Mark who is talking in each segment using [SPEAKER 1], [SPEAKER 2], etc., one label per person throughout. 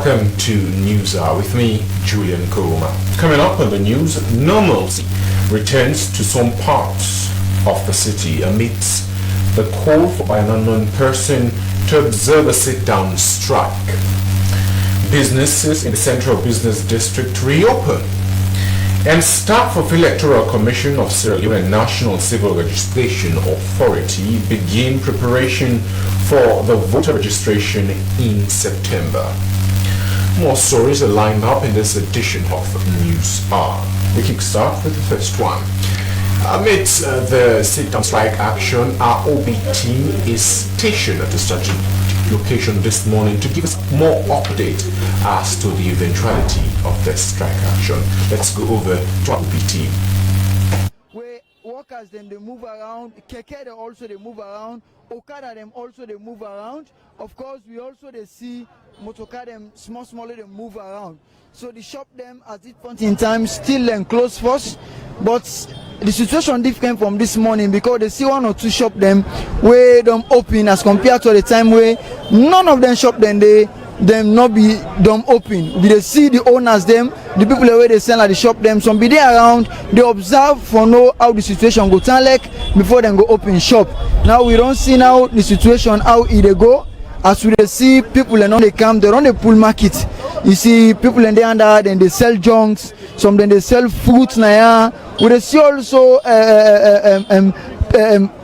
[SPEAKER 1] Welcome to News Hour with me, Julian Koroma. Coming up on the news, normalcy returns to some parts of the city amidst the call by an unknown person to observe a sit-down strike. Businesses in the Central Business District reopen, and staff of Electoral Commission of Sierra Leone National Civil Registration Authority begin preparation for the voter registration in September. More stories are lined up in this edition of News Hour. We kickstart with the first one. Amidst the sit-down strike action, our OB team is stationed at the strategic location this morning to give us more update as to the eventuality of the strike action. Let's go over to our OB team.
[SPEAKER 2] Where workers then they move around, keke they also they move around, okada them also they move around. Of course, we also they see motocar them small they move around. So the shop them at this point in time still and close first, but the situation different from this morning because they see one or two shop them where them open as compared to the time where none of them shop them not be them open. We they see the owners them, the people where they sell at the shop them, some be there around, they observe for know how the situation go turn like before them go open shop. Now we don't see now the situation how it they go. As we see people and on they come, they run the pool market. You see people in there under, then they sell junks, some then they sell fruits now. We see also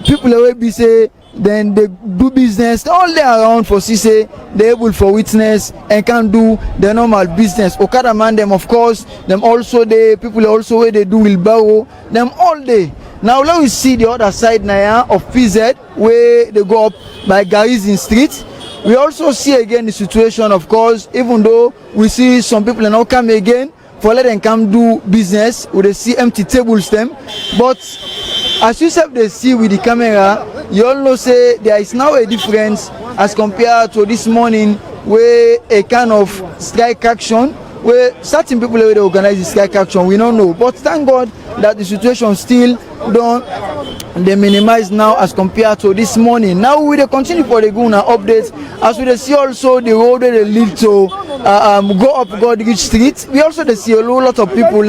[SPEAKER 2] people where be say then they do business all day around for see say they able for witness and can do the normal business. Okada man them of course, them also the people also where they do wheelbarrow, them all day. Now let us see the other side now of PZ where they go up by Garizin Street. We also see again the situation, of course, even though we see some people now come again for let them come do business, we they see empty tables them. But as you said they see with the camera, you all know say there is now a difference as compared to this morning where a kind of strike action, where certain people where they organize the strike action, we don't know. But thank God that the situation still don't they minimize now as compared to this morning. Now we will continue for the Guna updates as we see also the road where they lead to go up Godrich Street. We also see a lot of people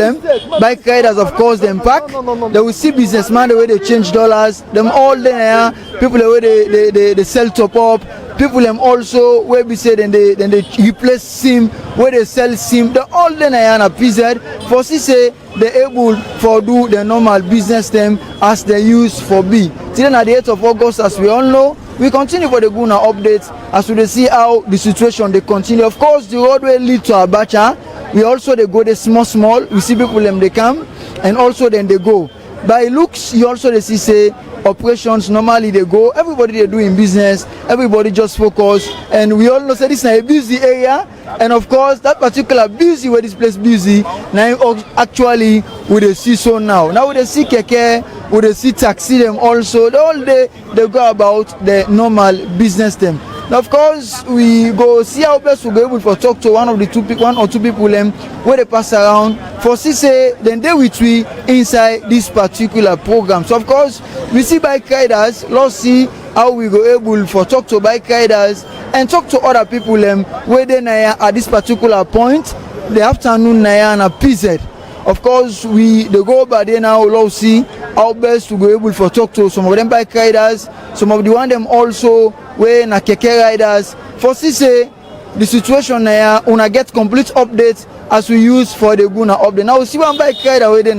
[SPEAKER 2] bike riders of course them pack. They will see businessmen the way they change dollars. Them all there people the way they sell top up. People them also where we say then they replace SIM where they sell SIM. They all there na PZ for see say they able for do the normal business them as they use for B. Till at the 8th of August, as we all know, we continue for the Guna updates as we see how the situation they continue. Of course, the road will lead to Abacha. We also they go the small. We see people them they come and also then they go. By looks, you also they see say operations normally they go. Everybody they do in business. Everybody just focus. And we all know say this is a busy area. And of course, that particular busy where this place busy, now actually we they see so now. Now we they see keke, we they see taxi them also. The whole day they go about the normal business them. Now of course we go see how best we go able to talk to one or two people where they pass around for see say then they with we inside this particular program. So of course we see bike riders, let's see how we go able for talk to bike riders and talk to other people where they at this particular point the afternoon na PZ. Of course they go over there now, let's see how best to go able for talk to some of them bike riders, some of the one them also where na keke riders for see say the situation na una get complete updates as we use for the Guna update. Now we see one bike rider where they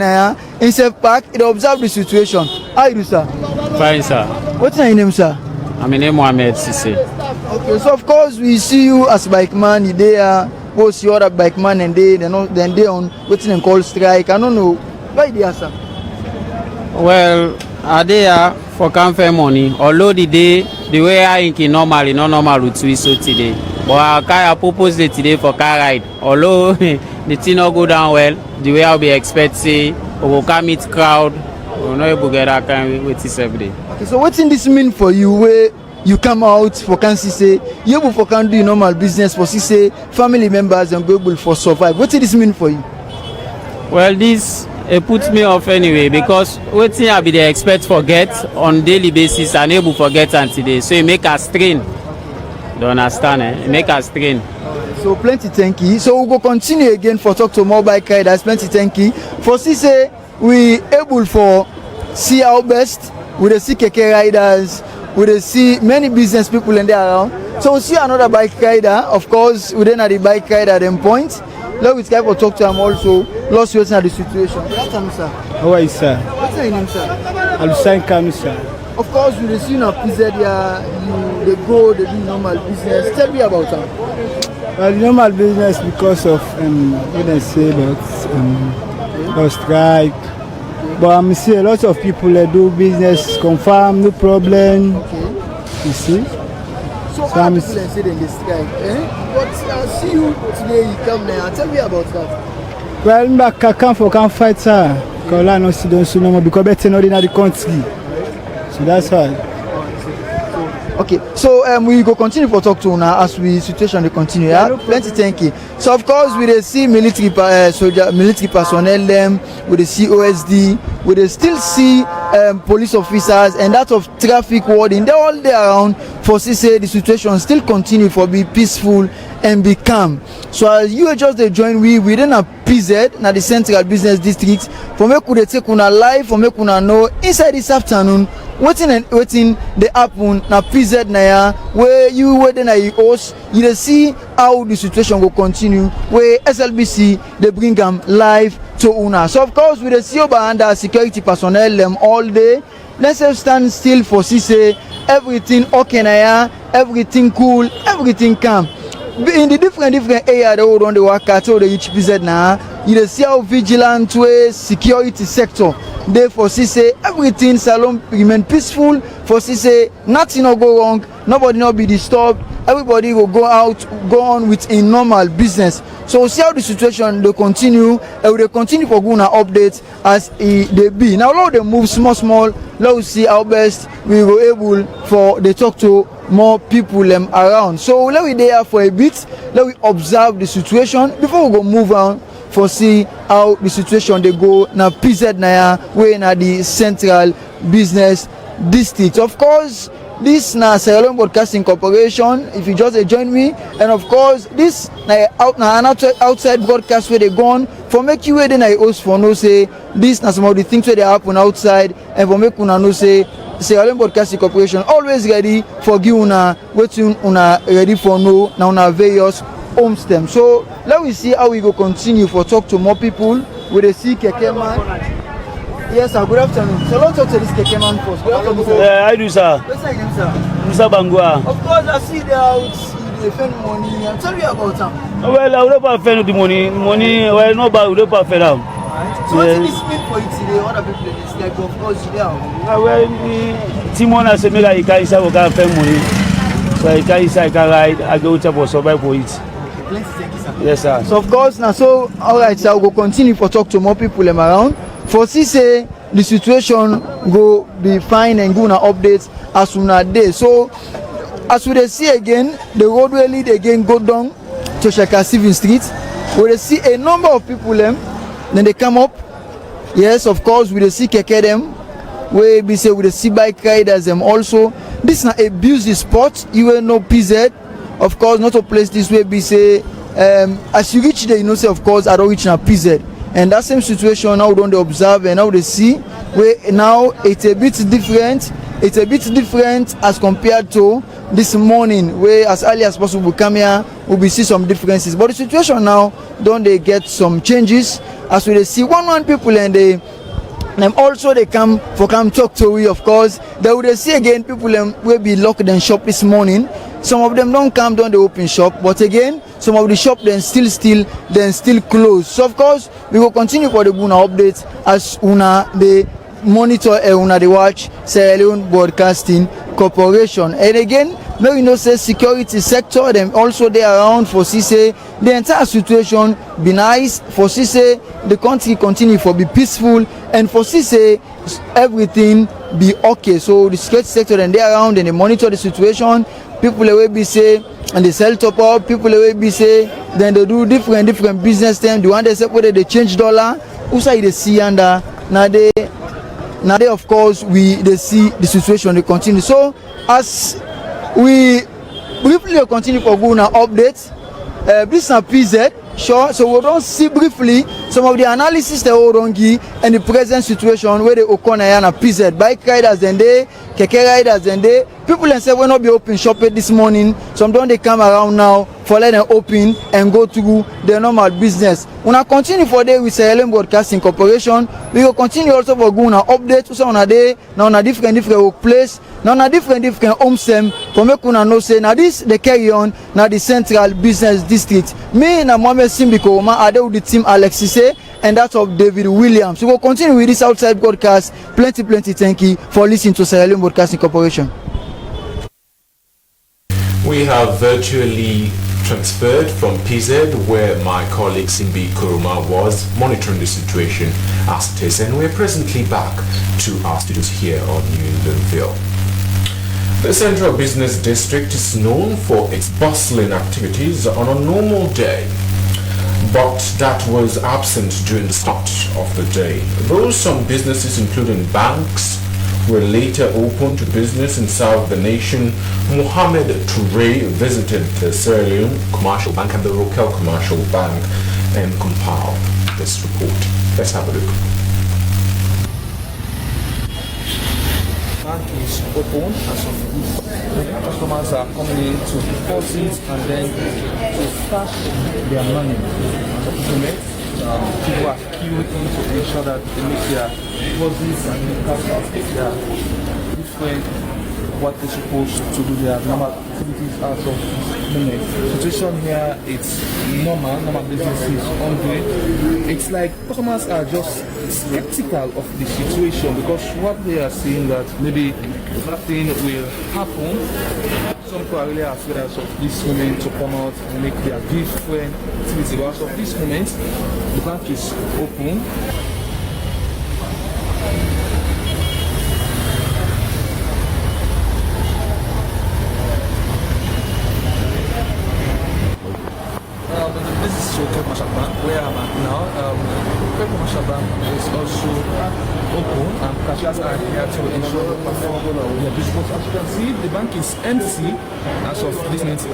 [SPEAKER 2] in safe park, they observe the situation. How you do, sir?
[SPEAKER 3] Fine, sir.
[SPEAKER 2] What's your name, sir?
[SPEAKER 3] I'm name Mohammed Sisse.
[SPEAKER 2] Okay, so of course we see you as bike man. You there, post your other bike man, and they on what's in called strike. I don't know why they are, sir.
[SPEAKER 3] Well, are there for campaign money? Although the way I think normally not normal route we so today, but I propose it today for car ride. Although the thing not go down well, the way I'll be expecting, we will come meet crowd. We're not able to get that kind of wait this every day. Okay, so what's in this mean for you? Where you come out for can say you able for can do normal business for say family members and be able for survive. What does this mean for you? Well, this it puts me off anyway because what thing I be the expect forget on daily basis and able forget until today. So it make us strain. Don't understand? It make us strain.
[SPEAKER 2] So plenty thank you. So we go continue again for talk to more bike riders. Plenty thank you. For say we able for see our best. We dey see keke riders. We dey see many business people in there around. So we see another bike rider. Of course, we then at the bike rider them point. Let we try for talk to him also. Lost waiting at the situation. Good afternoon, sir.
[SPEAKER 4] How are you, sir?
[SPEAKER 2] What's your name, sir?
[SPEAKER 4] Alusan Kami, sir.
[SPEAKER 2] Of course, we dey see now PZ here. They go, they do normal business. Tell me about them.
[SPEAKER 4] Well, the normal business because of what I say about strike. But I'm see a lot of people that do business confirm, no problem.
[SPEAKER 2] Okay.
[SPEAKER 4] You see?
[SPEAKER 2] So how people say they strike? But I see you today. You come there. Tell me about that.
[SPEAKER 4] Well, I can't fight, sir. Because I don't see no more because better not in the country. So that's why.
[SPEAKER 2] Okay, so we go continue for talk to now as we situation dey continue. Yeah, plenty thank you. So of course we dey see military military personnel them, we dey see OSD, we dey still see police officers and that of traffic warden. They all there around for say the situation still continue for be peaceful and be calm. So as you just dey join we within a PZ na the Central Business District for make we dey take una live for make una know inside this afternoon wetin dey happen na PZ na ya where you wey dey na your host you dey see how the situation go continue where SLBC dey bring am live to una. So of course we dey see over under security personnel them all day. Let's just stand still for say everything okay na ya, everything cool, everything calm. In the different area they hold on the work at all the each PZ now you dey see how vigilant way security sector dey for say everything salon remain peaceful for say nothing no go wrong, nobody no be disturbed, everybody will go on with a normal business. So we see how the situation dey continue and we dey continue for gonna update as e dey be. Now let them move small, let us see how best we go able for the talk to more people around. So let we there for a bit, let we observe the situation before we go move on for see how the situation they go na PZ na ya wey na the Central Business District. Of course this na Sierra Leone Broadcasting Corporation if you just join me, and of course this na outside broadcast where they gone for make you wey dey na host for know say this na some of the things where they happen outside and for make una know say Sierra Leone Broadcasting Corporation always ready for give una wetin una ready for know na una various home stem. So let we see how we go continue for talk to more people with the see keke man. Yes sir, good afternoon. So let's talk to this keke man first. Good afternoon sir.
[SPEAKER 5] Yeah, I do sir.
[SPEAKER 2] What's your name sir?
[SPEAKER 5] Musa Bangua.
[SPEAKER 2] Of course I see the out you defend money and tell me about them.
[SPEAKER 5] Well, I would not spend the money, well not bad, we don't spend now.
[SPEAKER 2] So what is this mean for you today? Other people in this like of course you there.
[SPEAKER 5] Well, Timon has said me like I can't say we can't spend money. So I can't say I can ride, I go to survive for it.
[SPEAKER 2] Thank you sir.
[SPEAKER 5] Yes sir.
[SPEAKER 2] So of course now so alright sir, we'll go continue for talk to more people around. For say the situation go be fine and go na updates as soon as day. So as we dey see again, the road will lead again go down to Shaka Civil Street. We dey see a number of people then they come up. Yes, of course we dey see keke them. We be say we dey see bike riders them also. This na a busy spot. You will know PZ. Of course, not a place this way be say as you reach there, you know say of course I don't reach na PZ. And that same situation now we don't observe and now they see where now it's a bit different. It's a bit different as compared to this morning where as early as possible we come here we will see some differences. But the situation now don't they get some changes as we see one people and they also they come talk to we. Of course they will see again people will be locked in shop this morning. Some of them don't come down the open shop, but again some of the shop then still close. So of course we will continue for the Guna updates as una the monitor and una the watch Sierra Leone Broadcasting Corporation. And again now you know say security sector them also they around for say the entire situation be nice for say the country continue for be peaceful and for say everything be okay. So the security sector and they around and they monitor the situation. People will be say and they sell top up, people will be say then they do different business them. The one they say whether they change dollar, also they see under now they of course they see the situation they continue. So as we briefly continue for Guna updates, this is PZ. Sure, so we don't see briefly some of the analysis they hold on give and the present situation where they occur na PZ. Bike riders and they, keke riders and they, people and say will not be open shop this morning. Some don't they come around now for let them open and go to their normal business. When I continue for day with Sierra Leone Broadcasting Corporation, we will continue also for going to update so on a day now on a different workplace. Now na different home sem for make una know say na this they carry on na the central business district. Me na Mohammed Simbiko Oma ade with the team Alexis and that of David Williams. We will continue with this outside broadcast. Plenty thank you for listening to Sierra Leone Broadcasting Corporation.
[SPEAKER 1] We have virtually transferred from PZ where my colleague Simbi Kuruma was monitoring the situation as it is, and we're presently back to our studios here on New Linville. The Central Business District is known for its bustling activities on a normal day, but that was absent during the start of the day. Though some businesses, including banks, were later open to business inside the nation, Mohamed Toure visited the Sierra Leone Commercial Bank and the Rokel Commercial Bank and compiled this report. Let's have a look.
[SPEAKER 6] Bank is open as of this. Many customers are coming in to deposit and then to cash their money. At the moment, people are queuing in to ensure that they make their deposits and then cash out their different what they're supposed to do, their normal activities as of this moment. Situation here, it's normal business is ongoing. It's like customers are just skeptical of the situation because what they are seeing that maybe nothing will happen. Some people are really afraid as of this moment to come out and make their different activities. But as of this moment, the bank is open. This is Rokel Commercial Bank, where I'm at now. Rokel Commercial Bank is also open and cashiers are here to ensure the performance of their business. As you can see, the bank is empty as of this minute.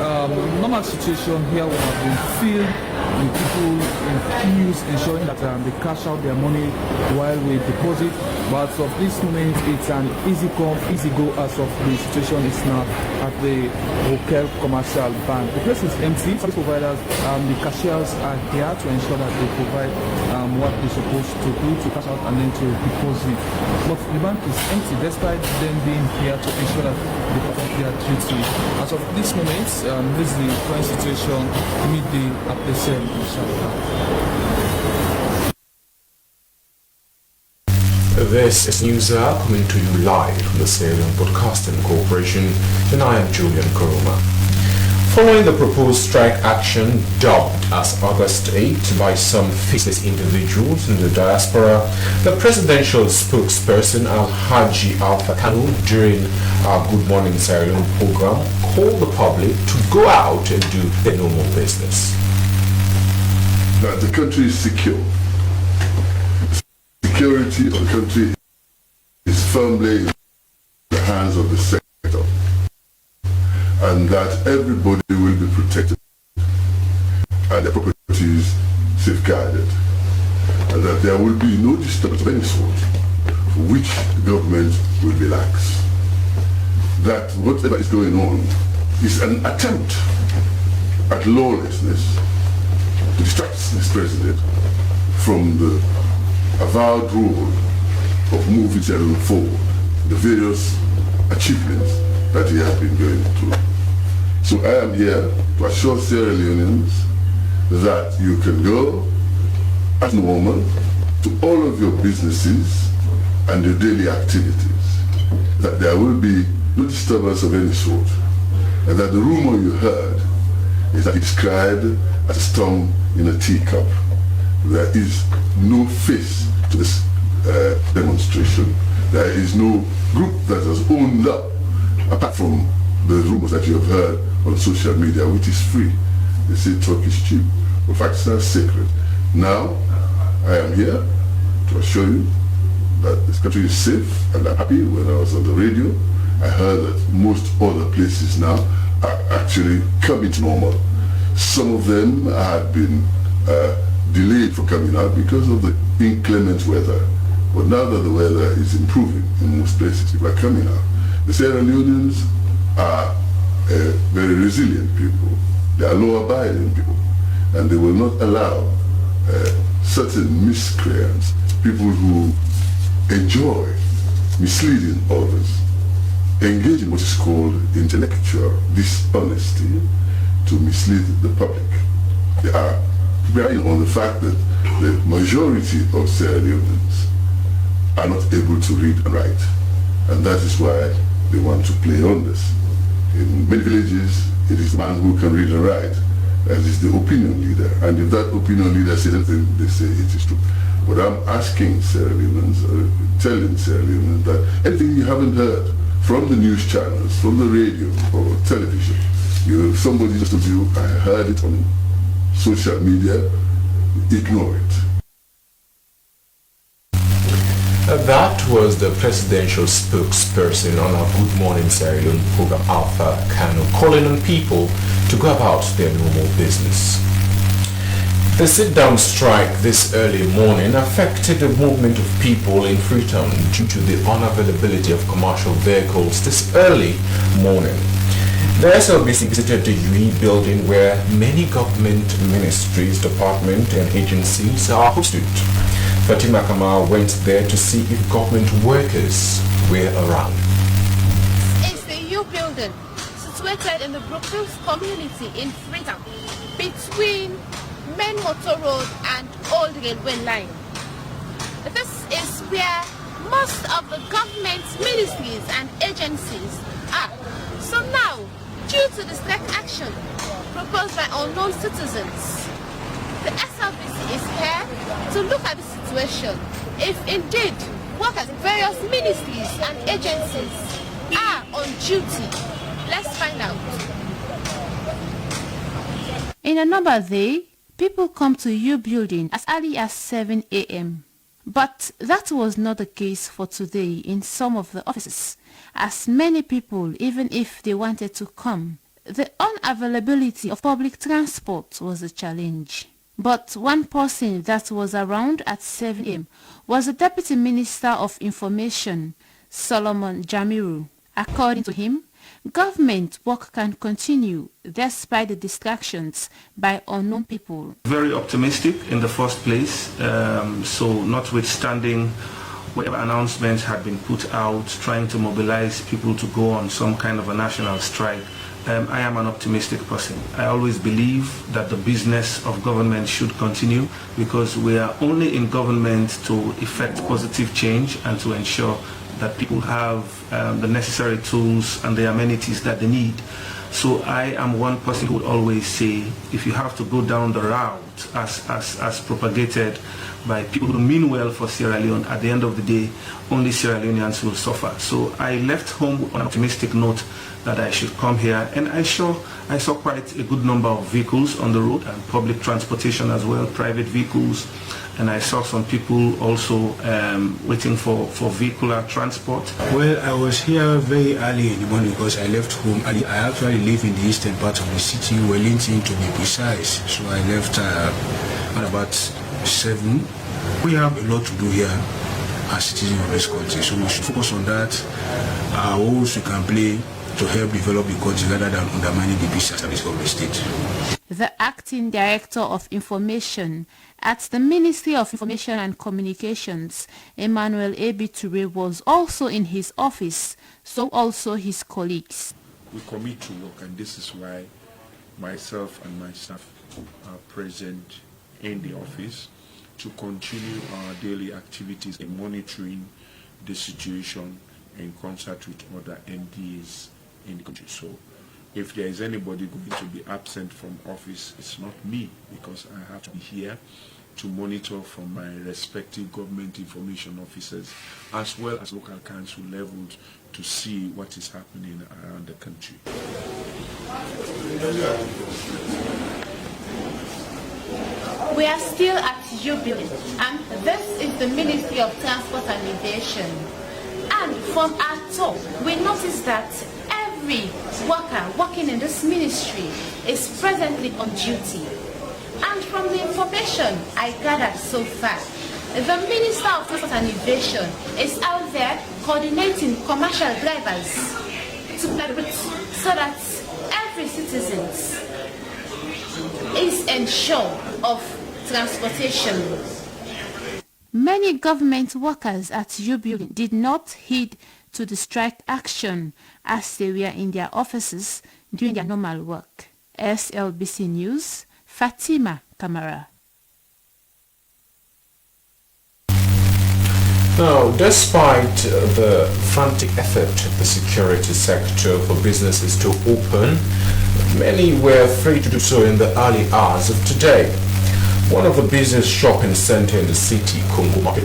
[SPEAKER 6] Normal situation here would have been filled with people in queues ensuring that they cash out their money while we deposit. But as of this moment, it's an easy come, easy go as of the situation is now at the Rokel Commercial Bank. The place is empty. Service providers, the cashiers are here to ensure that they provide what they're supposed to do to cash out and then to deposit. But the bank is empty despite them being here to ensure that they perform their duty. As of this moment, this is the current situation midday at the same.
[SPEAKER 1] This is News Hour coming to you live from the Sierra Leone Broadcasting Corporation, and I am Julian Kuruma. Following the proposed strike action dubbed as August 8 by some faceless individuals in the diaspora, the presidential spokesperson Alhaji Alpha Kanu during our Good Morning Sierra Leone program called the public to go out and do their normal business.
[SPEAKER 7] That the country is secure. The security of the country is firmly in the hands of the sector, and that everybody will be protected and their properties safeguarded, and that there will be no disturbance of any sort for which the government will be lax. That whatever is going on is an attempt at lawlessness to distract this president from the avowed role of moving Sierra Leone forward, the various achievements that he has been going through. So I am here to assure Sierra Leoneans that you can go as normal to all of your businesses and your daily activities, that there will be no disturbance of any sort, and that the rumor you heard is that it's described as a storm in a teacup. There is no face to this demonstration. There is no group that has owned up, apart from the rumors that you have heard on social media, which is free. They say talk is cheap. In fact, it's not sacred. Now, I am here to assure you that this country is safe, and I'm happy. When I was on the radio, I heard that most other places now are actually coming to normal. Some of them had been delayed for coming out because of the inclement weather. But now that the weather is improving in most places, people are coming out. The Sierra Leoneans are very resilient people. They are law-abiding people, and they will not allow certain miscreants, people who enjoy misleading others, engage in what is called intellectual dishonesty to mislead the public. They are relying on the fact that the majority of Sierra Leoneans are not able to read and write, and that is why they want to play on this. In many villages, it is the man who can read and write that is the opinion leader, and if that opinion leader says anything, they say it is true. But I'm asking Sierra Leoneans, telling Sierra Leoneans that anything you haven't heard from the news channels, from the radio or television, somebody just told you, I heard it on social media, ignore it.
[SPEAKER 1] That was the presidential spokesperson on our Good Morning Sierra Leone program, Alpha Kano, calling on people to go about their normal business. The sit-down strike this early morning affected the movement of people in Freetown due to the unavailability of commercial vehicles this early morning. The SLBC visited the UE building where many government ministries, departments and agencies are hosted. Fatima Kamal went there to see if government workers were around.
[SPEAKER 8] It's the U building, situated in the Brookfield community in Freetown, between Main Motor Road and Old Railway Line. This is where most of the government ministries and agencies are. So now, due to the strike action proposed by unknown citizens, the SLBC is here to look at the situation. If indeed workers in various ministries and agencies are on duty, let's find out. In another day, people come to U building as early as 7 a.m. But that was not the case for today in some of the offices, as many people, even if they wanted to come, the unavailability of public transport was a challenge. But one person that was around at 7 a.m. was the Deputy Minister of Information, Solomon Jamiru. According to him, government work can continue despite the distractions by unknown people.
[SPEAKER 9] Very optimistic in the first place, so notwithstanding whatever announcements had been put out trying to mobilize people to go on some kind of a national strike, I am an optimistic person. I always believe that the business of government should continue because we are only in government to effect positive change and to ensure that people have the necessary tools and the amenities that they need. So I am one person who would always say, if you have to go down the route as propagated by people who mean well for Sierra Leone, at the end of the day, only Sierra Leoneans will suffer. So I left home on an optimistic note that I should come here, and I saw quite a good number of vehicles on the road and public transportation as well, private vehicles, and I saw some people also waiting for vehicular transport.
[SPEAKER 10] Well, I was here very early in the morning because I left home. I actually live in the eastern part of the city, Wellington to be precise, so I left at about 7. We have a lot to do here as citizens of this country, so we should focus on that. Our roles we can play to help develop the country rather than undermining the business service of the state.
[SPEAKER 8] The acting director of information at the Ministry of Information and Communications, Emmanuel Ebiture, was also in his office, so also his colleagues.
[SPEAKER 11] We commit to work, and this is why myself and my staff are present in the office to continue our daily activities in monitoring the situation in concert with other MDAs in the country. So if there is anybody going to be absent from office, it's not me, because I have to be here to monitor from my respective government information officers as well as local council levels to see what is happening around the country.
[SPEAKER 8] We are still at Jubilee, and this is the Ministry of Transport and Aviation. And from our talk, we noticed that every worker working in this ministry is presently on duty. And from the information I gathered so far, the Minister of Transport and Innovation is out there coordinating commercial drivers to so that every citizen is ensured of transportation. Many government workers at U Building did not heed to the strike action as they were in their offices doing their normal work. SLBC News, Fatima Kamara.
[SPEAKER 1] Now, despite the frantic effort of the security sector for businesses to open, many were afraid to do so in the early hours of today. One of the busiest shopping centers in the city, Congo Market,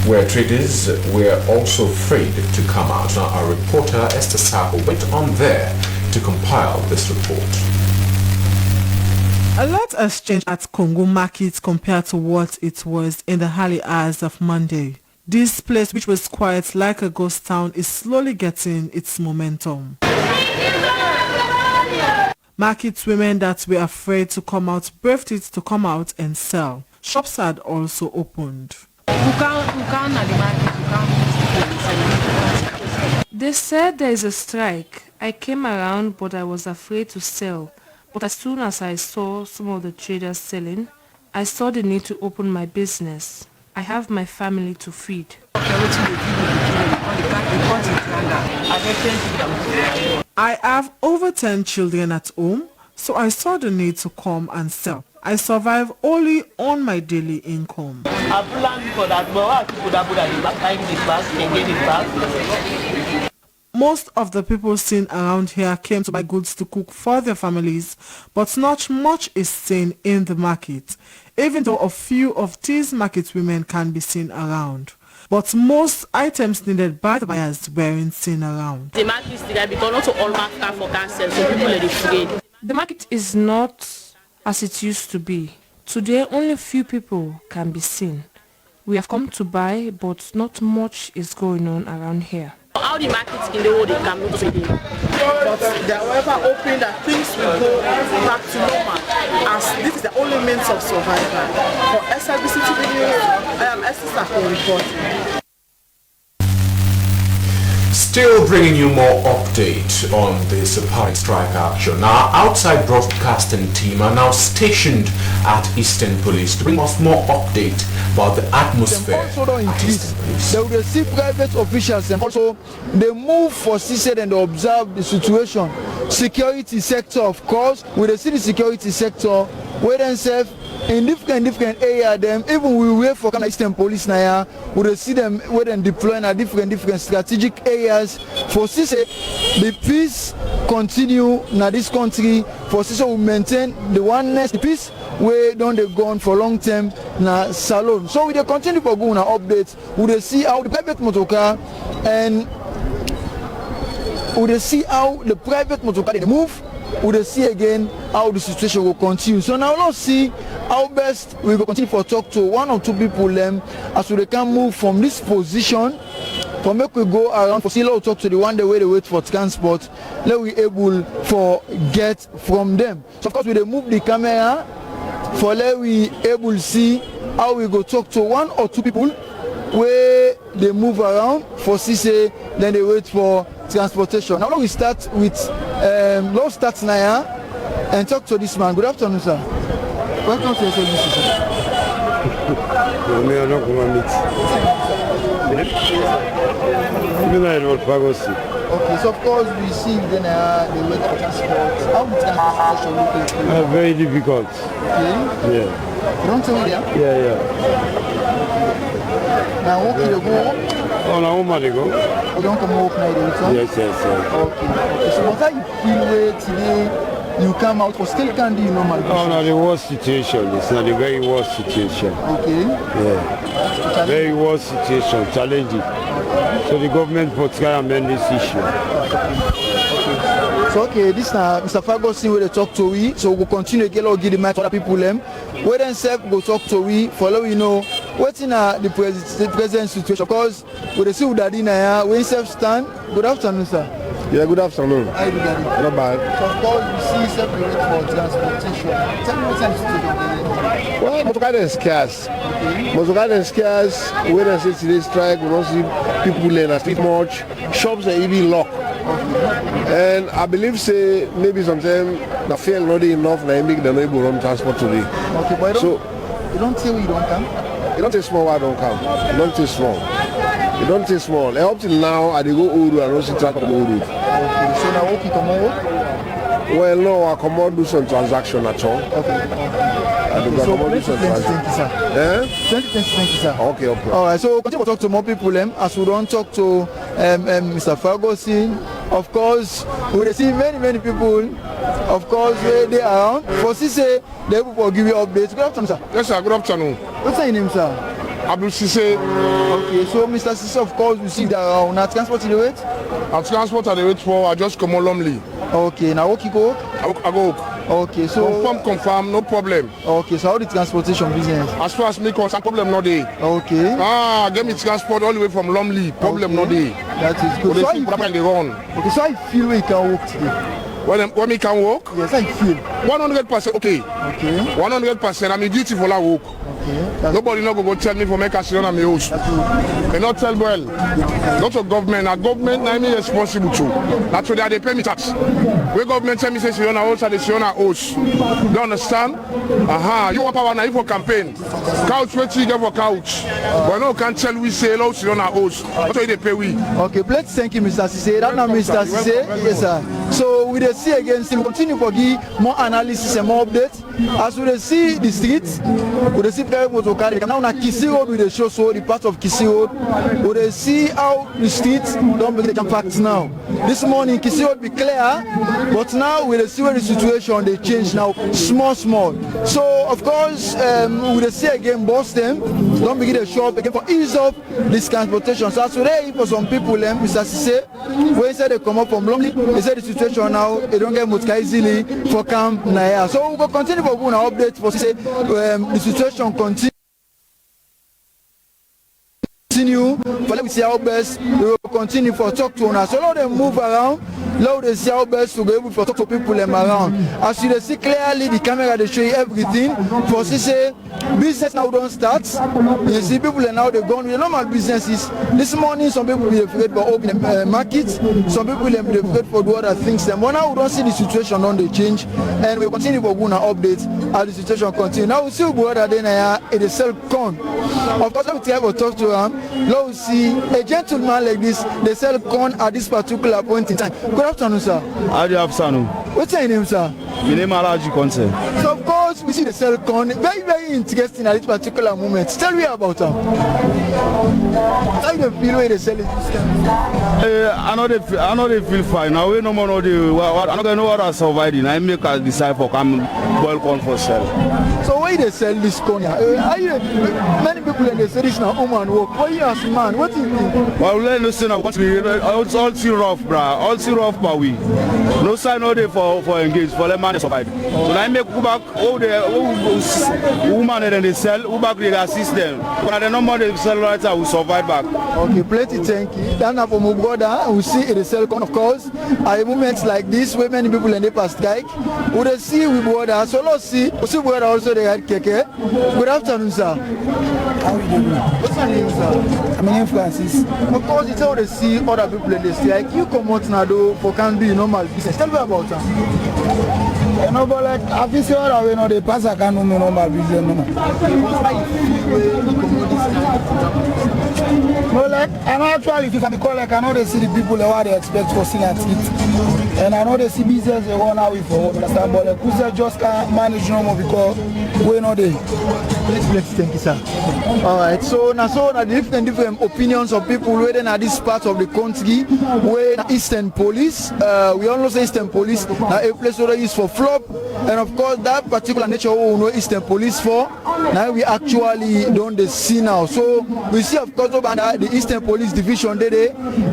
[SPEAKER 1] where traders were also afraid to come out. Now, our reporter Esther Sako went on there to compile this report.
[SPEAKER 12] A lot has changed at Congo Market compared to what it was in the early hours of Monday. This place, which was quiet like a ghost town, is slowly getting its momentum. Market women that were afraid to come out braved it to come out and sell. Shops had also opened.
[SPEAKER 13] They said there is a strike. I came around, but I was afraid to sell. But as soon as I saw some of the traders selling, I saw the need to open my business. I have my family to feed.
[SPEAKER 12] I have over 10 children at home, so I saw the need to come and sell. I survive only on my daily income. Most of the people seen around here came to buy goods to cook for their families, but not much is seen in the market, even though a few of these market women can be seen around. But most items needed by the buyers weren't seen around.
[SPEAKER 13] The market is there because not all market for cancel, so people are afraid. The market is not as it used to be. Today, only few people can be seen. We have come to buy, but not much is going on around here. How the market in the world can not today.
[SPEAKER 12] But they are however hoping that things will go back to normal, as this is the only means of survival. For SLBC TV News, I am Esther Sako reporting.
[SPEAKER 1] Still bringing you more update on this apparent strike action. Our outside broadcasting team are now stationed at Eastern Police to bring us more update about the atmosphere at Eastern Police.
[SPEAKER 2] They will see private officials and also they move for CSED and they observe the situation. Security sector, of course, we see the security sector where themselves in different area them even we wait for Eastern Police now we see them where them deploying at different strategic areas for CSED the peace continue in this country for CSED we maintain the oneness the peace where don't they go on for long term na salon. So we continue for going updates we see how the private motorcar and we see how the private motorcar they move. We will see again how the situation will continue. So now let's see how best we will continue for talk to one or two people as we can move from this position. For make we go around for see let's talk to the one the way they wait for transport. Let we able for get from them. So of course we move the camera for let we able see how we go talk to one or two people where they move around for CC then they wait for transportation. Now we start with let's start now and talk to this man. Good afternoon, sir. Welcome to your service, sir. Okay, so of course we see then the way of transport. How the transportation look like?
[SPEAKER 14] Very difficult.
[SPEAKER 2] Okay.
[SPEAKER 14] Yeah.
[SPEAKER 2] You don't tell me that?
[SPEAKER 14] Yeah.
[SPEAKER 2] Now what do you go?
[SPEAKER 14] Oh, now what do you go?
[SPEAKER 2] You don't come home now, return?
[SPEAKER 14] Yes.
[SPEAKER 2] Okay. So what are you feel where today you come out for still can't do normal?
[SPEAKER 14] Oh, no, the worst situation. It's not the very worst situation.
[SPEAKER 2] Okay.
[SPEAKER 14] Yeah. Very worst situation, challenging. So the government will try and amend this issue.
[SPEAKER 2] So okay, this now Mr. Ferguson will talk to we, so we'll continue to give the mic to other people we then self go talk to we, follow we know what's in the present situation because we see Udadina here, we self stand. Good afternoon, sir.
[SPEAKER 15] Yeah, good afternoon.
[SPEAKER 2] How you doing?
[SPEAKER 15] Not bad.
[SPEAKER 2] So of course we see separate for transportation. Tell me what's the situation.
[SPEAKER 15] Well, motorcar is scarce. Motorcar is scarce. When I say today's strike, we don't see people in the street much. Shops are even locked. And I believe say maybe sometimes the fare not enough na make them able to run transport today.
[SPEAKER 2] Okay, but you don't say we don't come.
[SPEAKER 15] You don't take small, I don't come. You don't take small. You don't take small. And up till now, I dey go old road, I don't see transport go old road.
[SPEAKER 2] Okay, so now what you come over?
[SPEAKER 15] Well, no, I come out do some transaction at all.
[SPEAKER 2] Okay.
[SPEAKER 15] I do
[SPEAKER 2] So
[SPEAKER 15] come out do some transaction. Eh?
[SPEAKER 2] 2020, sir.
[SPEAKER 15] Okay, okay.
[SPEAKER 2] All right, so continue to talk to more people as we don't talk to Mr. Ferguson. Of course, we receive many people, of course, where they are around. For say they will give you updates. Good afternoon, sir.
[SPEAKER 16] Yes, sir. Good afternoon.
[SPEAKER 2] What's your name, sir?
[SPEAKER 16] Abdul Sise.
[SPEAKER 2] Okay, so Mr. Sise, of course, we see that around. Now, transport in the wait?
[SPEAKER 16] I transport at the wait for, I just come on Lumley.
[SPEAKER 2] Okay, now what you go?
[SPEAKER 16] I go.
[SPEAKER 2] Okay, so
[SPEAKER 16] confirm, no problem.
[SPEAKER 2] Okay, so how the transportation business?
[SPEAKER 16] As far as me concerned, problem no day.
[SPEAKER 2] Okay.
[SPEAKER 16] Get me transport all the way from Lumley. Problem no day.
[SPEAKER 2] That is good.
[SPEAKER 16] So they run.
[SPEAKER 2] Okay, so I feel we can walk today.
[SPEAKER 16] When me can walk?
[SPEAKER 2] Yes, I feel.
[SPEAKER 16] 100%. Okay. 100%. I'm in duty for that walk.
[SPEAKER 2] Okay.
[SPEAKER 16] Nobody not go tell me for make a sit on my house. They not tell well. Not a government. A government na me responsible to. That's why they pay me tax. Where government tell me say she on a house, they she on a house. You understand? You want power now for campaign. Couch where you get for couch. But no can't tell we say house she on a house. That's why they pay we.
[SPEAKER 2] Okay, let's thank you, Mr. Sise. That now Mr. Sise. Yes, sir. So we dey see again, still continue to give more analysis and more updates. As we dey see the streets, we dey see very motor car. Now na Kisi Road we dey show so the part of Kisi Road. We dey see how the streets don't be compact now. This morning Kisi Road be clear, but now we dey see where the situation they change now small. So of course we dey see again Boston don't begin to show up again for ease of this transportation. So as today for some people, Mr. Sise, when say they come up from Lumley, they say the situation now they don't get motor easily for camp now. So we will continue for an update for say the situation continue. For let me see how best we will continue for talk to us. So let them move around. Let them see how best to be able to talk to people around. As you see clearly, the camera they show you everything. For say business now don't start. You see people are now they gone with the normal businesses. This morning some people be afraid for opening markets. Some people be afraid for do other things. But now we don't see the situation on the change, and we continue for going updates as the situation continue. Now we see who other day now it is sell corn. Of course, we try to talk to them. Now we see a gentleman like this. They sell corn at this particular point in time. Good afternoon, sir.
[SPEAKER 17] Good afternoon.
[SPEAKER 2] What's your name, sir?
[SPEAKER 17] My name is Alaji Conce.
[SPEAKER 2] So of course we see the sell corn. Very interesting at this particular moment. Tell me about them. How do you feel when they sell it?
[SPEAKER 17] I know they feel fine. Now we no more know I don't know what I surviving. I make a decide for come boil corn for sell.
[SPEAKER 2] So why they sell this corn here? Many people in the say this now woman work. Why you ask man? What do you think?
[SPEAKER 17] Well, listen, all too rough, brah. All too rough, but we no sign no day for engage for let man survive. So I make go back all the woman and they sell, who back they assist them. But the number they sell right now will survive back.
[SPEAKER 2] Okay, plenty thank you. Then for my brother, we see the sell corn of course. At moments like this, where many people in the past strike, we they see we brother. So let's see. We see brother also they had keke. Good afternoon, sir.
[SPEAKER 18] How are you doing?
[SPEAKER 2] What's your name, sir?
[SPEAKER 18] My name is Francis.
[SPEAKER 2] Of course, it's how they see other people in the strike. You come out now though for can be normal business. Tell me about that.
[SPEAKER 18] You know, but like I feel other way now they pass I can't do normal business no more. Like I know actually if you can be called like I know they see the people what they expect for seeing at it. And I know they see business they run away for understand, but like who say just can't manage no more because we're not there.
[SPEAKER 2] Let's thank you, sir. Alright, so now different opinions of people within this part of the country where Eastern Police, we all know say Eastern Police now a place where they use for flop, and of course that particular nature we know Eastern Police for now we actually don't see now. So we see of course over the Eastern Police Division they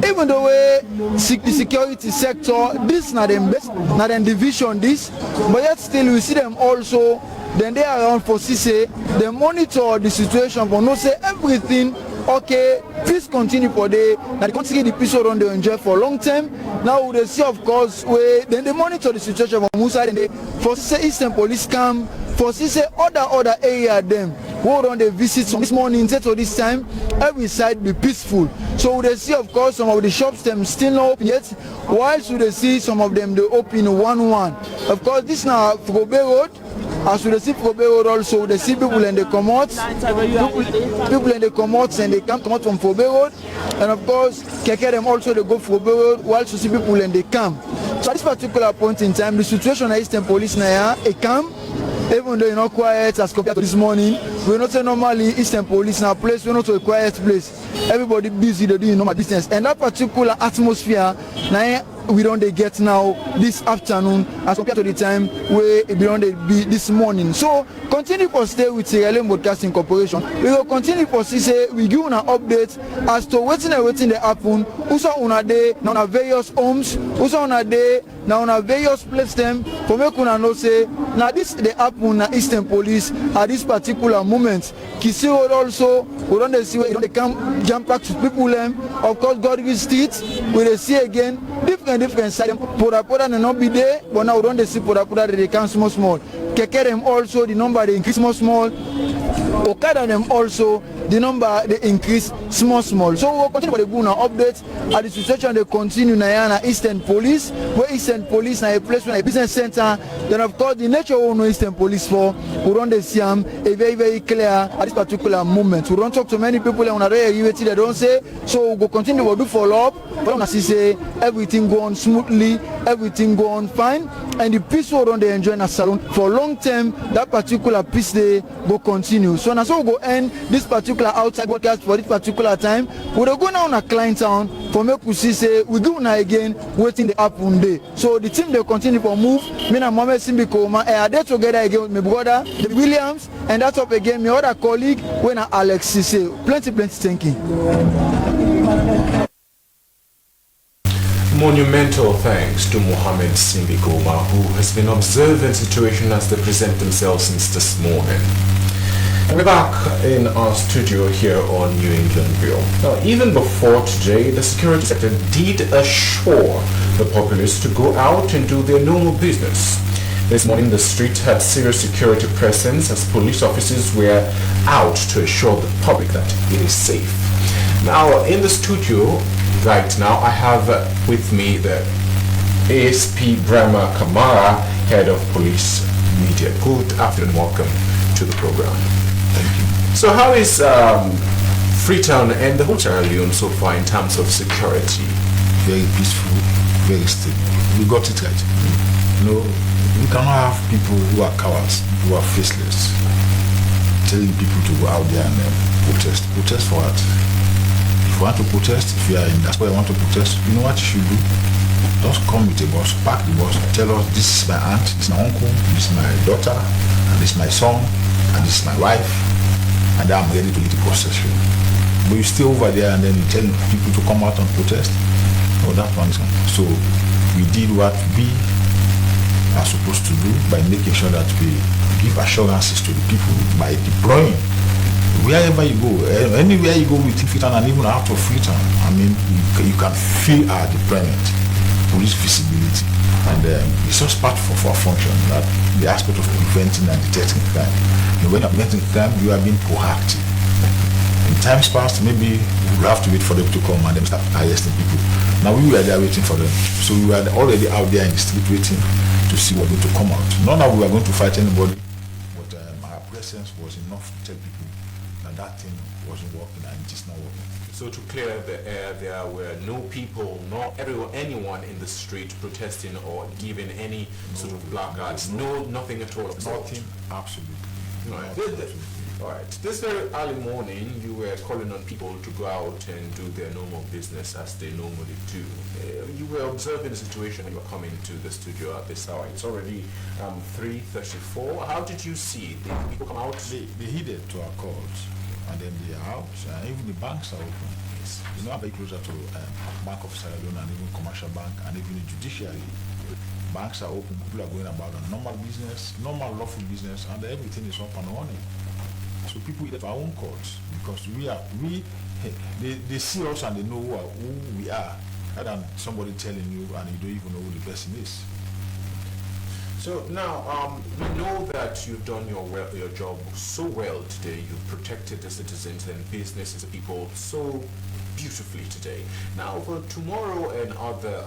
[SPEAKER 2] even though the security sector this not them best, not them division this, but yet still we see them also. Then they are around for CC, they monitor the situation for no say everything okay, peace continue for day. Now the country the peace around they enjoy for a long time. Now we see of course we then they monitor the situation from Musa and they for say Eastern Police camp, for say other area them. Hold on the visits from this morning to this time, every side be peaceful. So they see of course some of the shops them still not open yet, whilst they see some of them they open 1-1. Of course this now Fogobe Road. As we see Fogobe Road also, they see people and they come out, people and they come out and they come out from Fogobe Road, and of course Keke them also they go Fogobe Road, whilst we see people and they come. So at this particular point in time, the situation at Eastern Police now a camp. Even though you're not quiet as compared to this morning, we're not say normally Eastern Police now place, we're not a quiet place. Everybody busy, they're doing normal business. And that particular atmosphere now we don't get now this afternoon as compared to the time where it don't be this morning. So continue to stay with Sierra Leone Broadcasting Corporation. We will continue to say we give an update as to waiting they happen. Also on a day now on various homes, also on a day now on various places them for make una know say now this they happen na Eastern Police at this particular moment. Kisi Road also we don't see where they come jump back to people them. Of course God visit it, we will see again different side. Poda and not be there, but now we don't see Poda they come small. Keke them also the number they increase small. Okada them also the number they increase small. So we'll continue with the Guna update at the situation they continue na Eastern Police, where Eastern Police na a place where a business center. Then of course the nature of no Eastern Police for we don't see a very clear at this particular moment. We don't talk to many people on a radio they don't say, so we'll continue to do follow up. But I say everything go on smoothly, everything go on fine, and the peace will run they enjoy in a salon for a long time. That particular peace day will continue. So now so we'll go end this particular outside broadcast for this particular time. We'll go now on a client town for make we see say we do now again waiting the happen day. So the team they continue for move. Me and Mohamed Simbikoma are there together again with my brother the Williams, and that's up again my other colleague when Alex say plenty thinking.
[SPEAKER 1] Monumental thanks to Mohamed Simbikoma, who has been observing the situation as they present themselves since this morning. We're back in our studio here on New England View. Now, even before today, the security sector did assure the populace to go out and do their normal business. This morning, the street had serious security presence as police officers were out to assure the public that it is safe. Now, in the studio right now, I have with me the ASP Brahma Kamara, Head of Police Media. Good afternoon, welcome to the program. Thank you. So how is Freetown and the whole Sierra Leone so far in terms of security?
[SPEAKER 19] Very peaceful, very stable. We got it right. No, we cannot have people who are cowards, who are faceless, telling people to go out there and protest. Protest for what? If you want to protest, if you are in that's why you want to protest, you know what you should do? Just come with a bus, park the bus, tell us this is my aunt, this is my uncle, this is my daughter, and this is my son, and this is my wife, and I'm ready to lead the procession. But you stay over there and then you tell people to come out and protest. Oh, that one is gone. So we did what we are supposed to do by making sure that we give assurances to the people by deploying wherever you go, anywhere you go within Freetown and even out of Freetown. I mean, you can feel our deployment, police visibility, and it's just part of our function, that the aspect of preventing and detecting crime. And when you're preventing crime, you are being proactive. In times past, maybe we will have to wait for them to come and then start arresting people. Now we were there waiting for them, so we were already out there in the street waiting to see what was going to come out. Not that we were going to fight anybody, but our presence was enough to tell people that thing wasn't working and it is not working.
[SPEAKER 1] So to clear the air, there were no people, anyone in the street protesting or giving any sort of placards, nothing at all.
[SPEAKER 19] Nothing, absolutely.
[SPEAKER 1] All right. This very early morning, you were calling on people to go out and do their normal business as they normally do. You were observing the situation when you were coming to the studio at this hour. It's already 3:34. How did you see? Did people come out?
[SPEAKER 19] They heeded to our calls, and then they are out. Even the banks are open. Yes. You know, I'm very closer to Bank of Sierra Leone and even Commercial Bank and even the judiciary. Banks are open. People are going about on normal business, normal lawful business, and everything is up and running. So people eat at our own calls because we they see us and they know who we are, rather than somebody telling you and you don't even know who the person is.
[SPEAKER 1] So now, we know that you've done your job so well today. You've protected the citizens and businesses and people so beautifully today. Now, for tomorrow and other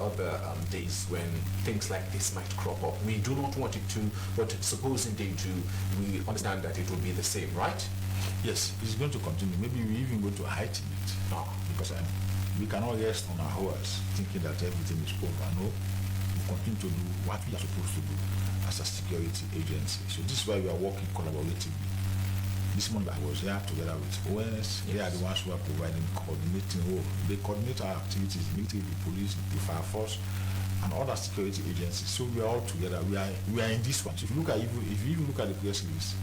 [SPEAKER 1] days when things like this might crop up, we do not want it to, but supposing they do, we understand that it will be the same, right?
[SPEAKER 19] Yes, it's going to continue. Maybe we even go to heighten it. Because we cannot rest on our horse thinking that everything is over. No, we continue to do what we are supposed to do as a security agency. So this is why we are working collaboratively. This month I was here together with ONS. They are the ones who are providing coordinating role. They coordinate our activities, military, the police, the fire force, and other security agencies. So we are all together. We are in this one. So if you even look at the press release,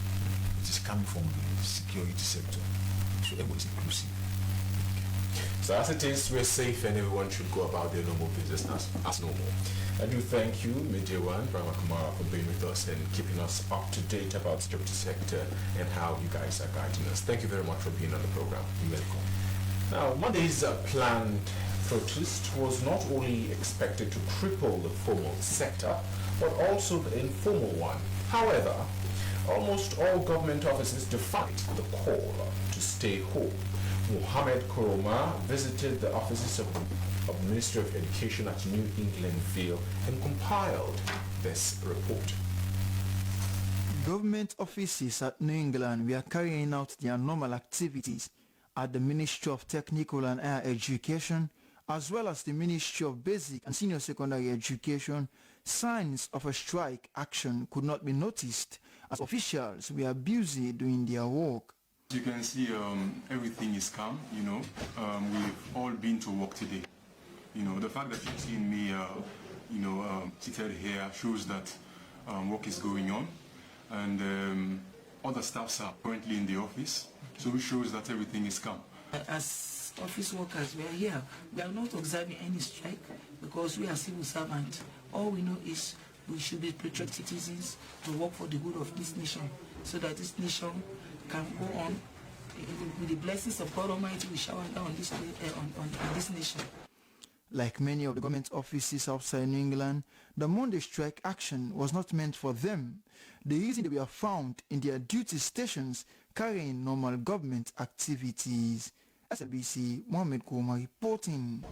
[SPEAKER 19] it is coming from the security sector. So everybody is inclusive.
[SPEAKER 1] So as it is, we're safe and everyone should go about their normal business as normal. I do thank you, Media One, Brahma Kumara, for being with us and keeping us up to date about the security sector and how you guys are guiding us. Thank you very much for being on the program. You're welcome. Now, Monday's planned protest was not only expected to cripple the formal sector, but also the informal one. However, almost all government offices defied the call to stay home. Mohammed Koroma visited the offices of the Ministry of Education at New Englandville and compiled this report.
[SPEAKER 2] Government offices at New England were carrying out their normal activities at the Ministry of Technical and Higher Education as well as the Ministry of Basic and Senior Secondary Education. Signs of a strike action could not be noticed as officials were busy doing their work.
[SPEAKER 20] You can see everything is calm, we've all been to work today. The fact that you've seen me, seated here shows that work is going on, and other staffs are currently in the office, so it shows that everything is calm.
[SPEAKER 21] As office workers, we are here. We are not observing any strike because we are civil servants. All we know is we should be patriotic citizens to work for the good of this nation, so that this nation can go on with the blessings of God Almighty. We shower down on this nation.
[SPEAKER 2] Like many of the government offices outside New England, the Monday strike action was not meant for them. The reason they were found in their duty stations carrying normal government activities. SLBC, Mohammed Kouma reporting.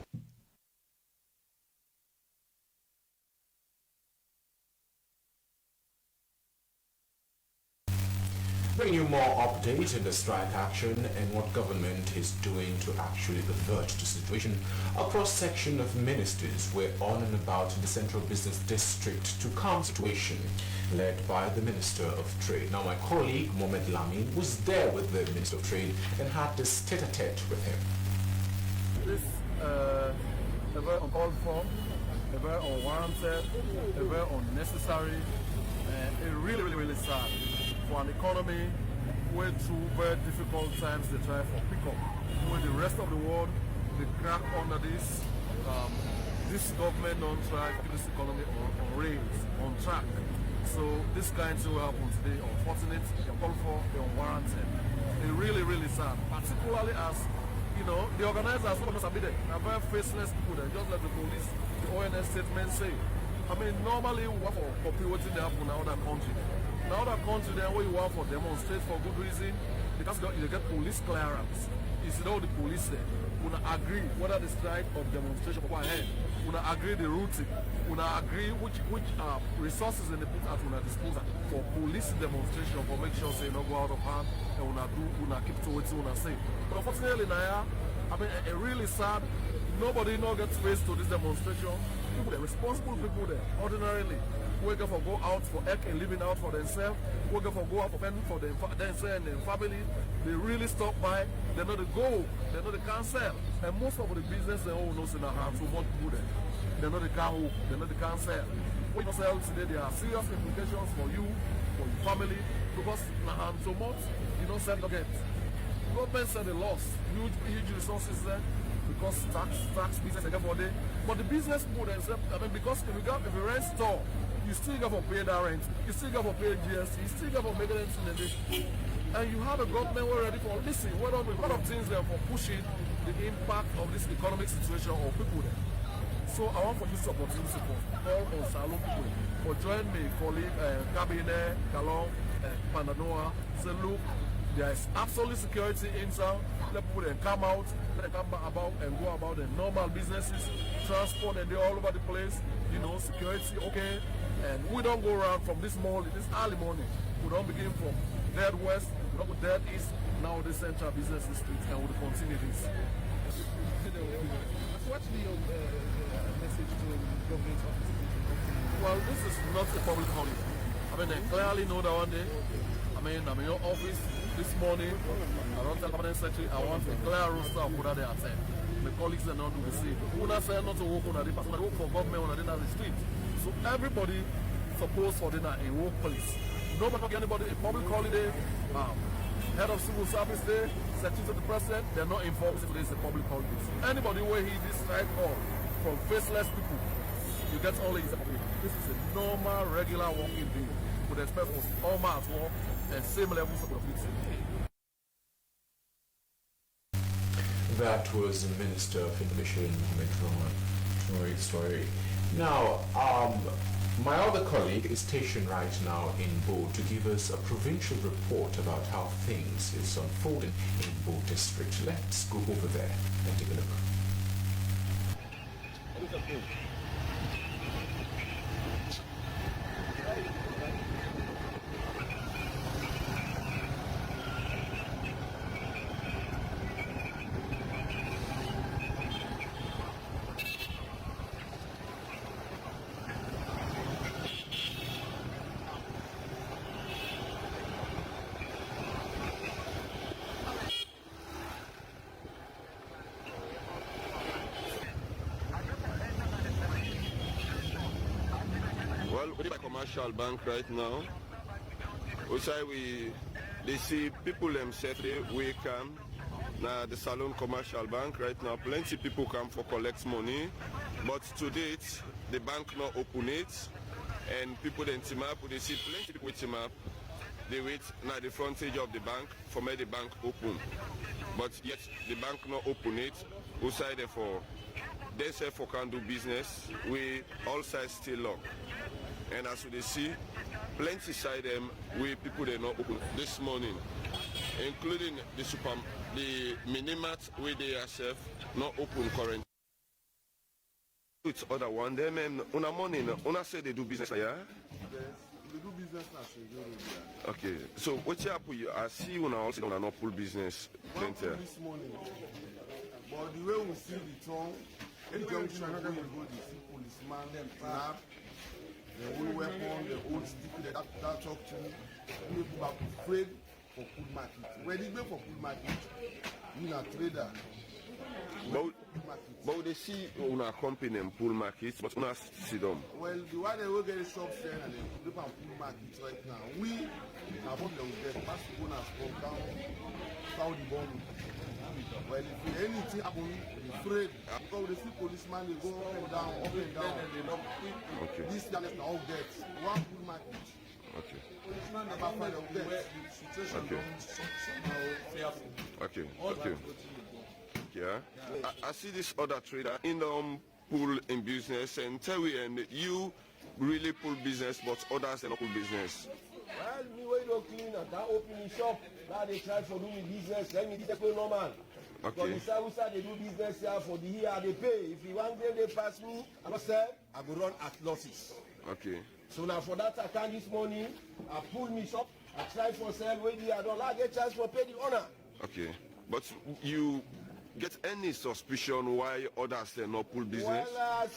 [SPEAKER 1] Bring you more updates in the strike action and what government is doing to actually avert the situation. A cross-section of ministers were on and about in the Central Business District to calm the situation, led by the Minister of Trade. Now my colleague Mohamed Lamin was there with the Minister of Trade and had this tete-a-tete with him.
[SPEAKER 22] This a very uncalled for, a very unwarranted, a very unnecessary, and really sad for an economy where through very difficult times they try for pick up. When the rest of the world they crack under this, this government don't try to keep this economy on rails, on track. So this kind of happen today, unfortunate, uncalled for, unwarranted. It's really sad, particularly as the organizers are very faceless people. They just like the police, the ONS statement say. I mean, normally we work for copy what they happen in other country. In other country, then where you want for demonstrate for good reason, because you get police clearance. It's all the police there. We agree whether the strike or demonstration go ahead. We agree the routing. We agree which resources they put at our disposal for police demonstration for make sure say no go out of hand and we keep to what we say. But unfortunately now, I mean, really sad. Nobody gets face to this demonstration. People, the responsible people there, ordinarily, working for go out for work and living out for themselves, working for go out for fending for themselves and their family. They really stop by. They know the go. They know the cancel. And most of the business they all know in their hands. So much people there. They know the can hook. They know the cancel. When you sell today, there are serious implications for you, for your family, because in the hand so much you don't sell again. Government said they lost huge resources there. Because tax business again for day, but the business people themselves, I mean, because if you rent store you still got to pay that rent, you still got to pay GST, you still got to make rent in the day. And you have a government ready for, listen, what are a lot of things there for pushing the impact of this economic situation on people there. So I want for you to opportunity for call on Salon people, for join me, colleague, Cabinet, Kalong, Pandanoa, say look, there is absolute security in town. Let people then come out, let them come about and go about their normal businesses, transport, and they're all over the place. You know, security, okay. And we don't go around from this morning, this early morning. We don't begin from dead west, we don't go dead east, now the central business district, and we'll continue this.
[SPEAKER 6] What's the message to government offices?
[SPEAKER 22] Well, this is not a public holiday. I mean, they clearly know that one day. I'm in your office this morning. I don't tell the permanent secretary I want a clear roster of whether they attend. My colleagues are not doing the same. Una say not to work on the person, work for government on the street. So everybody supposed for dinner in workplace. Nobody give anybody a public holiday. Head of civil service day, secretary to the president, they're not informed if it is a public holiday. Anybody where he this strike call from faceless people, you get only is a public. This is a normal, regular working day. With expect for all my at work and same levels of profitability.
[SPEAKER 1] That was the Minister of Information, Mohammed Story. Now, my other colleague is stationed right now in Bo to give us a provincial report about how things is unfolding in Bo district. Let's go over there and take a look.
[SPEAKER 3] We're by Commercial Bank right now. Outside they see people themselves, we come. Now the Salon Commercial Bank right now, plenty people come for collect money. But to date, the bank not open it. And people then team up, they see plenty people team up. They wait now the frontage of the bank for make the bank open. But yet the bank not open it. Outside therefore, they say for can do business, we all sides still lock. And as we see, plenty side them we people they not open this morning, including the mini-mart where they yourself not open current. It's other one them and una morning una say they do business here.
[SPEAKER 15] Yes, they do business now.
[SPEAKER 3] Okay, so what happen? I see una also una not pull business plenty.
[SPEAKER 15] This morning, but the way we see the town, any junction where you go, the see policeman, them trap. The old weapon, the old stick that talk to people are afraid for food market. When they go for food market, you are a trader.
[SPEAKER 3] But they see una company and pool market, but una see them.
[SPEAKER 15] Well, the one they will get a shop there and they put up pool market right now. We are what they will get. Pass the owners from down the bomb. Well, if anything happen, we're afraid. Because they see policemen, they go up and down,
[SPEAKER 3] Okay.
[SPEAKER 15] This guy is all get one pool market.
[SPEAKER 3] Okay.
[SPEAKER 15] Policemen never find a get. The situation don't somehow fearful.
[SPEAKER 3] Okay. Yeah. I see this other trader in the pool in business and tell me, and you really pull business, but others they not pull business.
[SPEAKER 4] Well, me when you clean, I can't open the shop. Now they try for do me business. Let me take normal.
[SPEAKER 3] Okay.
[SPEAKER 4] Because they do business here for the year they pay. If you one day they pass me, I go sell, I go run at losses.
[SPEAKER 3] Okay.
[SPEAKER 4] So now for that I can this morning, I pull me shop, I try for sell where I don't like get chance for pay the owner.
[SPEAKER 3] Okay. But you get any suspicion why others they not pull business?
[SPEAKER 4] Well,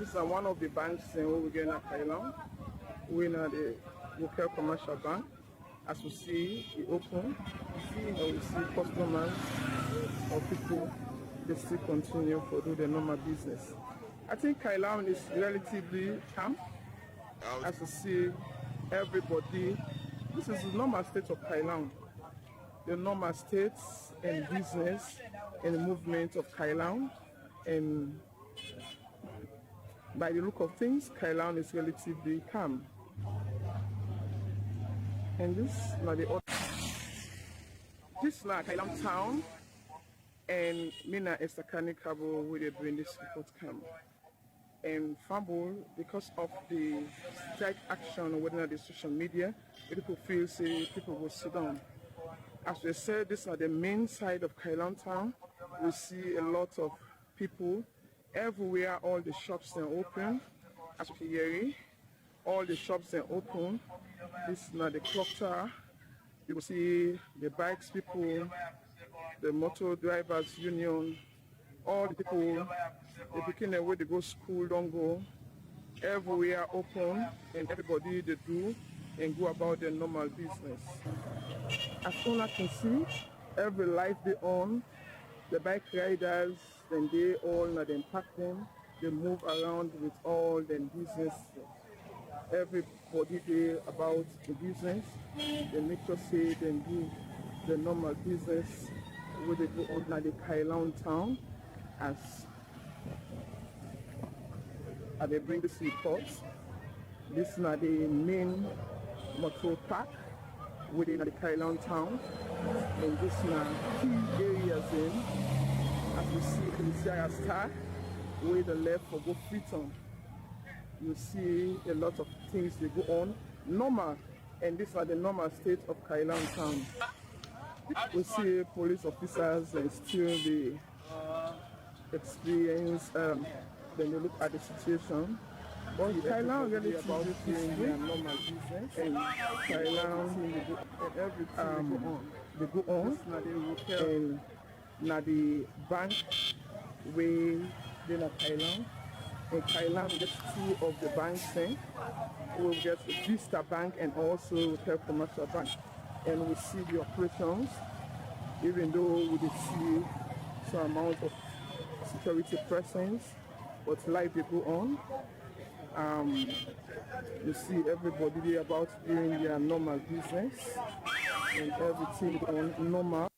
[SPEAKER 5] This is one of the banks we get in Thailand. We're in the local commercial bank. As we see, it open, and we see customers or people, they still continue to do their normal business. I think Thailand is relatively calm. As you see, everybody, this is the normal state of Thailand. The normal states and business and movement of Thailand. And by the look of things, Thailand is relatively calm. And this is now Thailand town, and Mina Estakani Kabo where they bring this report come. And Fambul, because of the strike action within the social media, people feel say people will sit down. As we said, this is the main side of Thailand town. We see a lot of people everywhere. All the shops are open. As we hear, all the shops are open. This is now the clock tower. You will see the bikes people, the motor drivers union, all the people, they begin away to go school, don't go. Everywhere open, and everybody they do and go about their normal business. As owner can see, every life they own, the bike riders, then they all now then pack them, they move around with all their business. Everybody they about the business, they make sure say they do the normal business where they go out now the Thailand town as they bring this reports. This is now the main motor park within the Thailand town, and this now key areas in, as we see the Sierra Star, where the left for go Freetown. You see a lot of things they go on normal, and these are the normal state of Thailand town. We see police officers and still the experience, then they look at the situation. But Thailand really about doing their normal business, and Thailand and everything they go on, and now the bank where they in Thailand. In Thailand, we get two of the banks thing. We'll get Vista Bank and also Hotel Commercial Bank. And we see the operations, even though we did see some amount of security presence, but life they go on. You see everybody there about doing their normal business and everything on normal.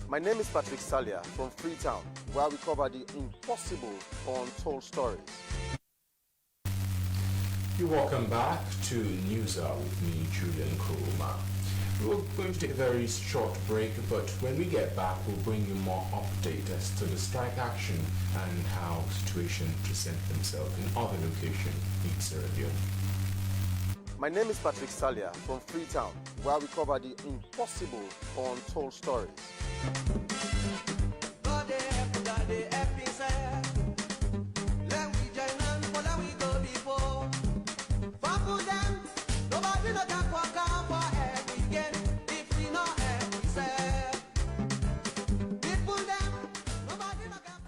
[SPEAKER 7] My name is Patrick Salia from Freetown, where we cover the impossible or untold stories.
[SPEAKER 1] You're welcome back to News Hour with me, Julian Kuruma. We're going to take a very short break, but when we get back, we'll bring you more update as to the strike action and how situation present themselves in other locations in Sierra Leone.
[SPEAKER 7] My name is Patrick Salia from Freetown, where we cover the impossible or untold stories.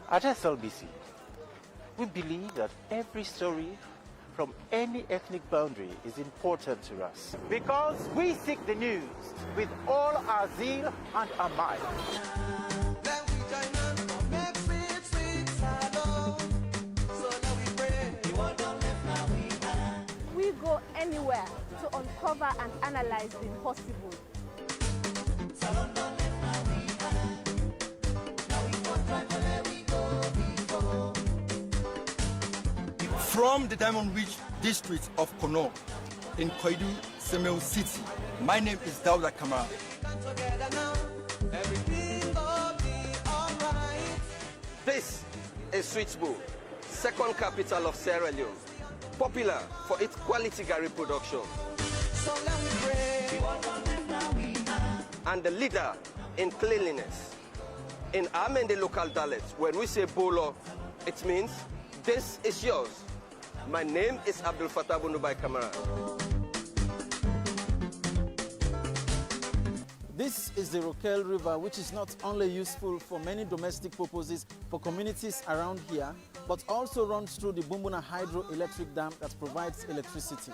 [SPEAKER 23] At SLBC, we believe that every story from any ethnic boundary is important to us, because we seek the news with all our zeal and our might.
[SPEAKER 24] We go anywhere to uncover and analyze the impossible.
[SPEAKER 25] From the Diamond Ridge district of Kono in Koidu, Semel City, my name is Dauda Kamara.
[SPEAKER 3] This is Sweetsbull, second capital of Sierra Leone, popular for its quality Gary production. So let me pray.
[SPEAKER 25] and the leader in cleanliness. In Amende local dialects, when we say bolo, it means this is yours. My name is Abdul Fattah Bundubai Kamara.
[SPEAKER 8] This is the Rokel River, which is not only useful for many domestic purposes for communities around here, but also runs through the Bumbuna hydroelectric dam that provides electricity.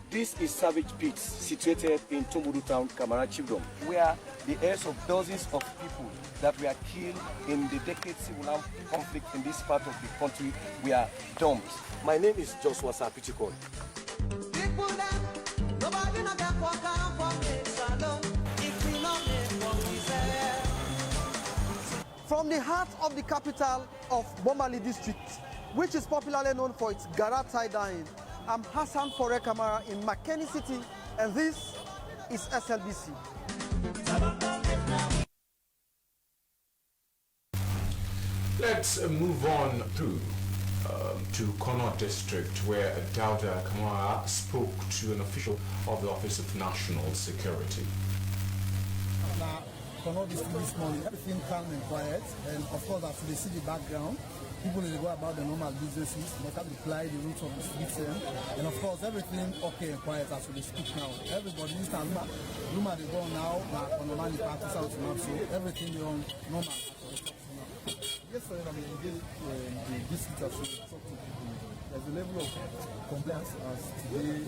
[SPEAKER 9] This is Savage Pits, situated in Tumbudu Town, Kamara Chiefdom, where the heirs of dozens of people that were killed in the decades civil conflict in this part of the country were dumped. My name is Joshua Sapichikon.
[SPEAKER 10] From the heart of the capital of Bombali district, which is popularly known for its Gara tie-dyeing, I'm Hassan Fore Kamara in Makeni City, and this is SLBC.
[SPEAKER 1] Let's move on through to Connaught District, where Dauda Kamara spoke to an official of the Office of National Security.
[SPEAKER 18] Connaught District this morning, everything calm and quiet, and of course, after they see the background, people they go about the normal businesses, they can apply the routes of the streets, and of course, everything okay and quiet as we speak now. Everybody is on Luma they go now, on the money practice out now, so everything they on normal. Yes, sir, I mean, the district has to talk to people. There's a level of compliance as today,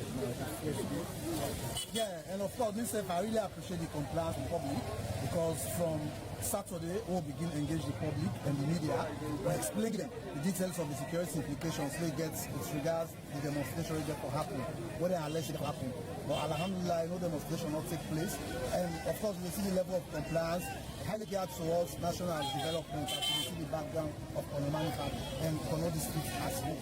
[SPEAKER 18] yeah, and of course, myself, I really appreciate the compliance from the public, because from Saturday, we'll begin to engage the public and the media by explaining them the details of the security implications they get with regards to the demonstration that will happen, what they are alleged to happen. But Alhamdulillah, no demonstration will not take place. And of course, we see the level of compliance highly geared towards national development as we see the background of Onomani and Connaught District as well.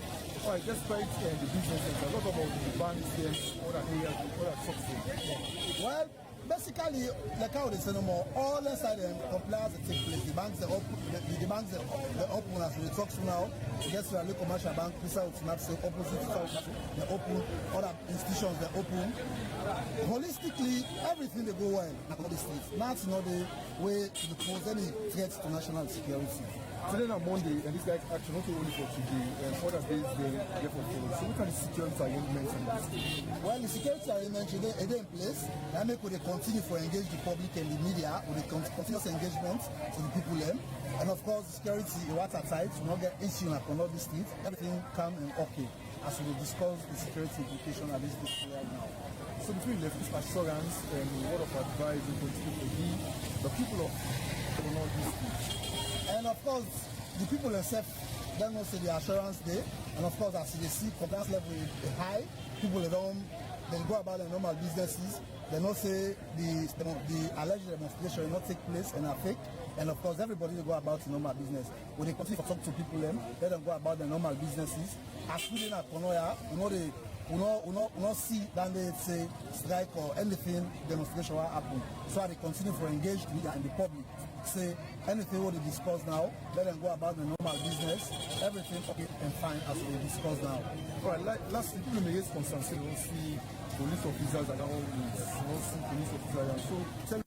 [SPEAKER 22] All right, despite the businesses, a lot about the banks and other areas, other subsidies.
[SPEAKER 18] Well, basically, like how they say no more, all inside them compliance that take place. The banks are open, the banks are open as we talk to now. Yes, we are local commercial bank, Pisa Utsinapse, opposite to South, they're open, other institutions they're open. Holistically, everything they go well at all the states. That's not the way to pose any threats to national security.
[SPEAKER 22] Today on Monday, and this guy action not only for today, and other days they therefore follow. So what are the security arrangements in this?
[SPEAKER 18] Well, the security arrangements are in place. I make they continue for engage the public and the media with the continuous engagement to the people them. And of course, security watertight, to not get issue in Connaught District. Everything calm and okay as we discuss the security implication at this district right now.
[SPEAKER 22] So before you left this assurance and what of advice you continue to give the people of Connaught District?
[SPEAKER 18] And of course, the people themselves, they don't say the assurance day. And of course, as they see compliance level is high, people they go about their normal businesses. They not say the alleged demonstration will not take place and are fake. And of course, everybody will go about the normal business. When they continue to talk to people, let them go about their normal businesses. As we in Konoya, we not see that they say strike or anything demonstration will happen. So they continue to engage media and the public. Say anything what they discuss now, let them go about the normal business. Everything okay and fine as we discuss now.
[SPEAKER 22] All right, lastly, people may raise concerns. They don't see police officers around with, they don't see police officers. So tell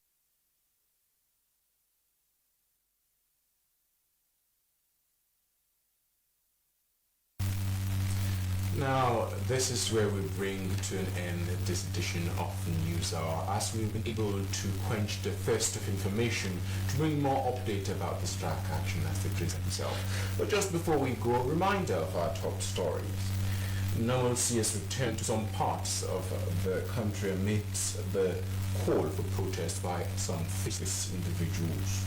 [SPEAKER 1] Now, this is where we bring to an end this edition of News Hour, as we've been able to quench the thirst of information to bring more update about the strike action as they present itself. But just before we go, a reminder of our top stories. Normalcy has returned to some parts of the country amidst the call for protest by some faceless individuals.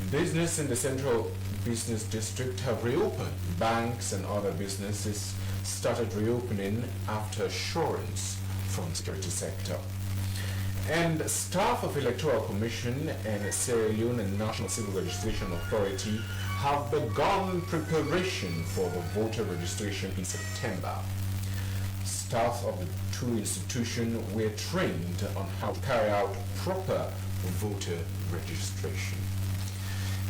[SPEAKER 1] Business in the Central Business District have reopened. Banks and other businesses started reopening after assurance from the security sector. And staff of Electoral Commission and Sierra Leone National Civil Registration Authority have begun preparation for the voter registration in September. Staff of the two institutions were trained on how to carry out proper voter registration.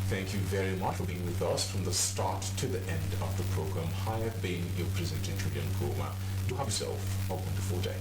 [SPEAKER 1] Thank you very much for being with us from the start to the end of the program. I have been your presenter, Julian Kurma. Do have yourself a wonderful day.